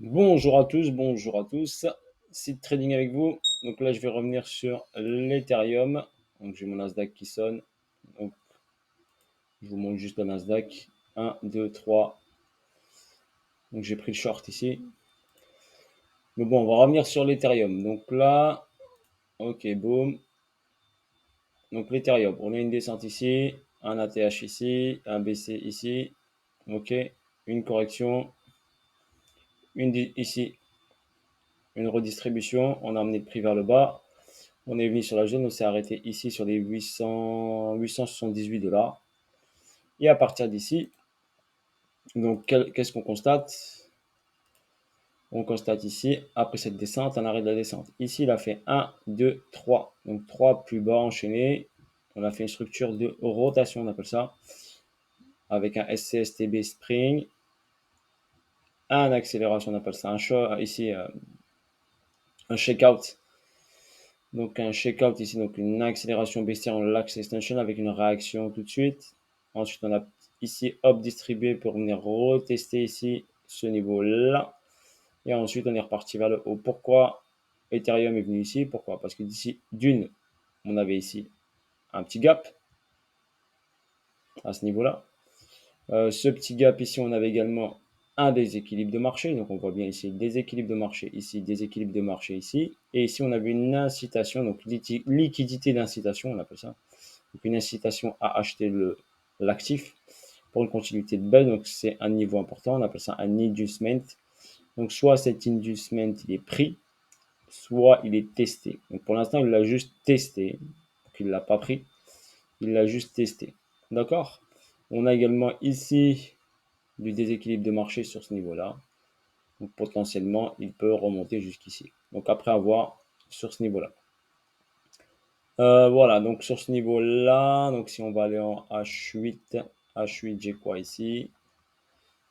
Bonjour à tous, bonjour à tous. Site trading avec vous. Donc là, je vais revenir sur l'Ethereum. Donc j'ai mon Nasdaq qui sonne. Donc je vous montre juste le Nasdaq. 1, 2, 3. Donc j'ai pris le short ici. Mais bon, on va revenir sur l'Ethereum. Donc là, ok, boom. Donc l'Ethereum, on a une descente ici, un ATH ici, un BC ici. Ok, une correction, ici, une redistribution. On a amené le prix vers le bas. On est venu sur la zone, on s'est arrêté ici sur les 878 $. Et à partir d'ici, donc qu'est-ce qu'on constate? On constate ici, après cette descente, un arrêt de la descente. Ici, il a fait 1, 2, 3. Donc 3 plus bas enchaînés. On a fait une structure de rotation, on appelle ça, avec un SCSTB Spring, un accélération, on appelle ça un short, ici un shakeout. Donc un shakeout ici, donc une accélération baissière en lax extension avec une réaction tout de suite. Ensuite, on a ici hop distribué pour venir retester ici ce niveau-là. Et ensuite, on est reparti vers le haut. Pourquoi Ethereum est venu ici? Pourquoi? Parce que d'ici, d'une, on avait ici un petit gap à ce niveau-là. Ce petit gap ici, on avait également un déséquilibre de marché. Donc, on voit bien ici déséquilibre de marché ici, déséquilibre de marché ici. Et ici, on avait une incitation, donc liquidité d'incitation, on appelle ça. Donc, une incitation à acheter l'actif pour une continuité de baisse. Donc, c'est un niveau important. On appelle ça un inducement. Donc, soit cet inducement, il est pris, soit il est testé. Donc, pour l'instant, il l'a juste testé. Donc, il ne l'a pas pris. Il l'a juste testé. D'accord? On a également ici du déséquilibre de marché sur ce niveau-là. Donc potentiellement, il peut remonter jusqu'ici. Donc après avoir sur ce niveau-là. Voilà, donc sur ce niveau-là, donc si on va aller en H8, H8, j'ai quoi ici?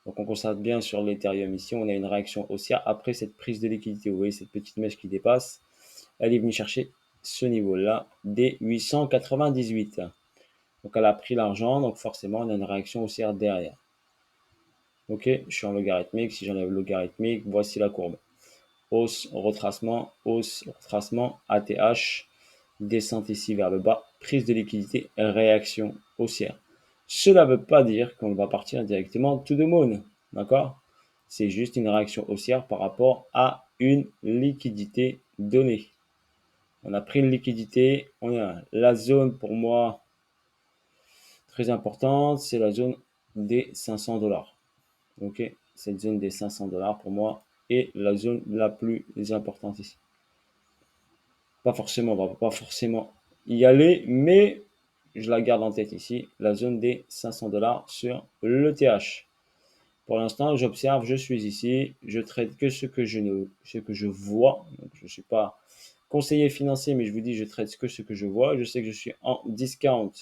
Donc on constate bien sur l'Ethereum ici, on a une réaction haussière après cette prise de liquidité. Vous voyez cette petite mèche qui dépasse, elle est venue chercher ce niveau-là des 898. Donc elle a pris l'argent, donc forcément on a une réaction haussière derrière. Ok, je suis en logarithmique. Si j'enlève logarithmique, voici la courbe. Hausse, retracement, ATH, descente ici vers le bas, prise de liquidité, réaction haussière. Cela ne veut pas dire qu'on va partir directement to the moon, d'accord? C'est juste une réaction haussière par rapport à une liquidité donnée. On a pris une liquidité, on a la zone pour moi très importante, c'est la zone des 500 $. Ok, cette zone des 500 $ pour moi est la zone la plus importante ici. Pas forcément, on va pas forcément y aller, mais je la garde en tête ici, la zone des 500 $ sur l'ETH. Pour l'instant, j'observe, je suis ici, je trade que ce que je vois. Donc, je ne suis pas conseiller financier, mais je vous dis, je trade que ce que je vois. Je sais que je suis en discount.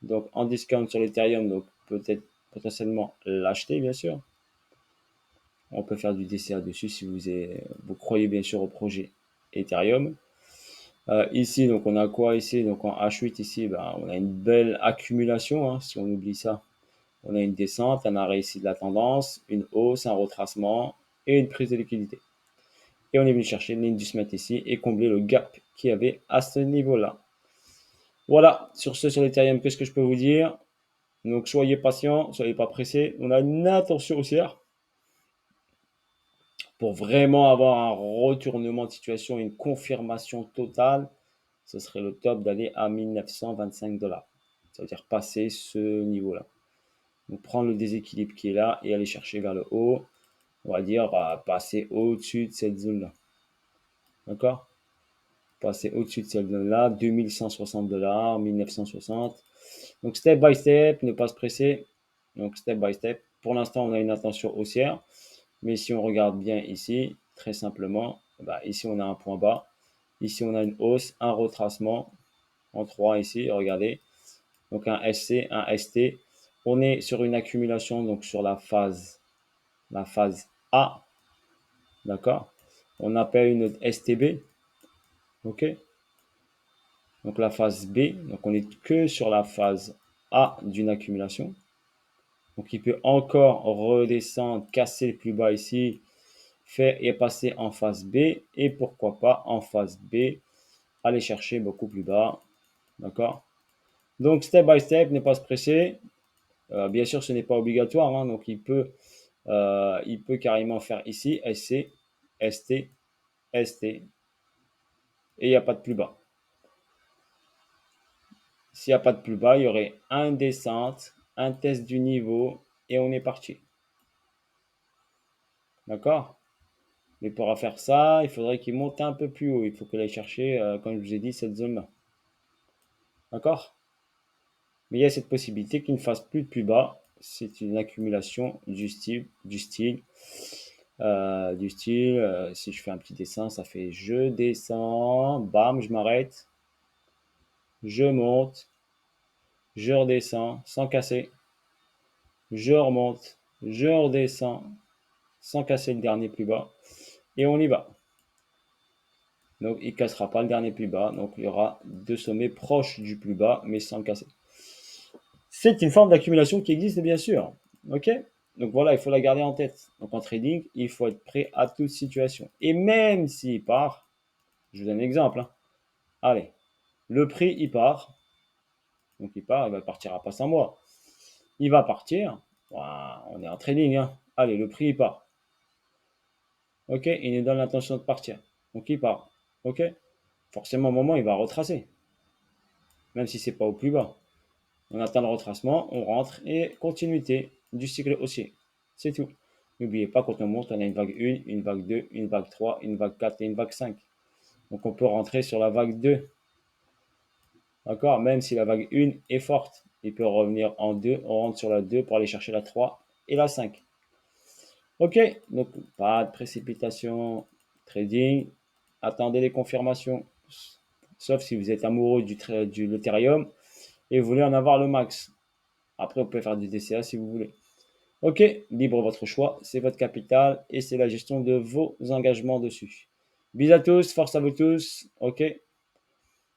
Donc, en discount sur l'Ethereum, donc peut-être potentiellement l'acheter, bien sûr. On peut faire du DCA dessus si vous croyez bien sûr au projet Ethereum. Ici, donc on a quoi ici? Donc en H8 ici, ben, on a une belle accumulation, hein, si on oublie ça. On a une descente, un arrêt ici de la tendance, une hausse, un retracement et une prise de liquidité. Et on est venu chercher l'indice ici et combler le gap qu'il y avait à ce niveau-là. Voilà, sur ce, sur l'Ethereum, qu'est-ce que je peux vous dire? Donc soyez patient, soyez pas pressés. On a une attention haussière pour vraiment avoir un retournement de situation, une confirmation totale. Ce serait le top d'aller à 1925 $. Ça veut dire passer ce niveau-là. Donc prendre le déséquilibre qui est là et aller chercher vers le haut. On va dire passer au-dessus de cette zone-là. D'accord? Passer au-dessus de cette zone-là, 2160 $, 1960. Donc step by step, ne pas se presser. Donc step by step. Pour l'instant, on a une attention haussière. Mais si on regarde bien ici, très simplement, bah ici on a un point bas. Ici on a une hausse, un retracement en 3 ici, regardez. Donc un SC, un ST. On est sur une accumulation, donc sur la phase A, d'accord? On appelle une STB, ok? Donc la phase B, donc on est que sur la phase A d'une accumulation. Donc il peut encore redescendre, casser le plus bas ici, faire et passer en phase B et pourquoi pas en phase B, aller chercher beaucoup plus bas. D'accord? Donc, step by step, ne pas se presser. Bien sûr, ce n'est pas obligatoire, hein, donc il peut carrément faire ici SC, ST, ST, et il n'y a pas de plus bas. S'il n'y a pas de plus bas, il y aurait un descente, un test du niveau, et on est parti. D'accord? Mais pour faire ça, il faudrait qu'il monte un peu plus haut. Il faut qu'il aille chercher, comme je vous ai dit, cette zone-là. D'accord? Mais il y a cette possibilité qu'il ne fasse plus de plus bas. C'est une accumulation du style, si je fais un petit dessin, ça fait je descends, bam, je m'arrête, je monte, je redescends sans casser, je remonte, je redescends sans casser le dernier plus bas, et on y va. Donc il ne cassera pas le dernier plus bas, donc il y aura deux sommets proches du plus bas, mais sans casser. C'est une forme d'accumulation qui existe, bien sûr. Ok? Donc voilà, il faut la garder en tête. Donc en trading, il faut être prêt à toute situation. Et même s'il part, je vous donne un exemple, hein. Allez, le prix, il part. Donc il part, il va partir à pas 100 mois. Il va partir. Ouah, on est en trading, hein. Allez, le prix, il part. Ok? Il nous donne l'intention de partir. Donc il part. Ok? Forcément, au moment, il va retracer. Même si c'est pas au plus bas. On atteint le retracement, on rentre et continuité du cycle haussier. C'est tout. N'oubliez pas, quand on monte, on a une vague 1, une vague 2, une vague 3, une vague 4 et une vague 5. Donc on peut rentrer sur la vague 2. D'accord? Même si la vague 1 est forte, il peut revenir en 2. On rentre sur la 2 pour aller chercher la 3 et la 5. Ok? Donc pas de précipitation. Trading. Attendez les confirmations. Sauf si vous êtes amoureux du l'Ethereum et vous voulez en avoir le max. Après, vous pouvez faire du DCA si vous voulez. Ok, libre votre choix, c'est votre capital et c'est la gestion de vos engagements dessus. Bisous à tous, force à vous tous. Ok,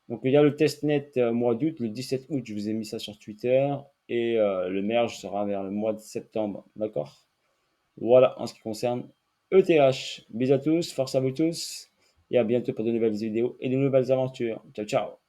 donc il y a le testnet mois d'août, le 17 août, je vous ai mis ça sur Twitter et le merge sera vers le mois de septembre. D'accord? Voilà en ce qui concerne ETH. Bisous à tous, force à vous tous et à bientôt pour de nouvelles vidéos et de nouvelles aventures. Ciao, ciao.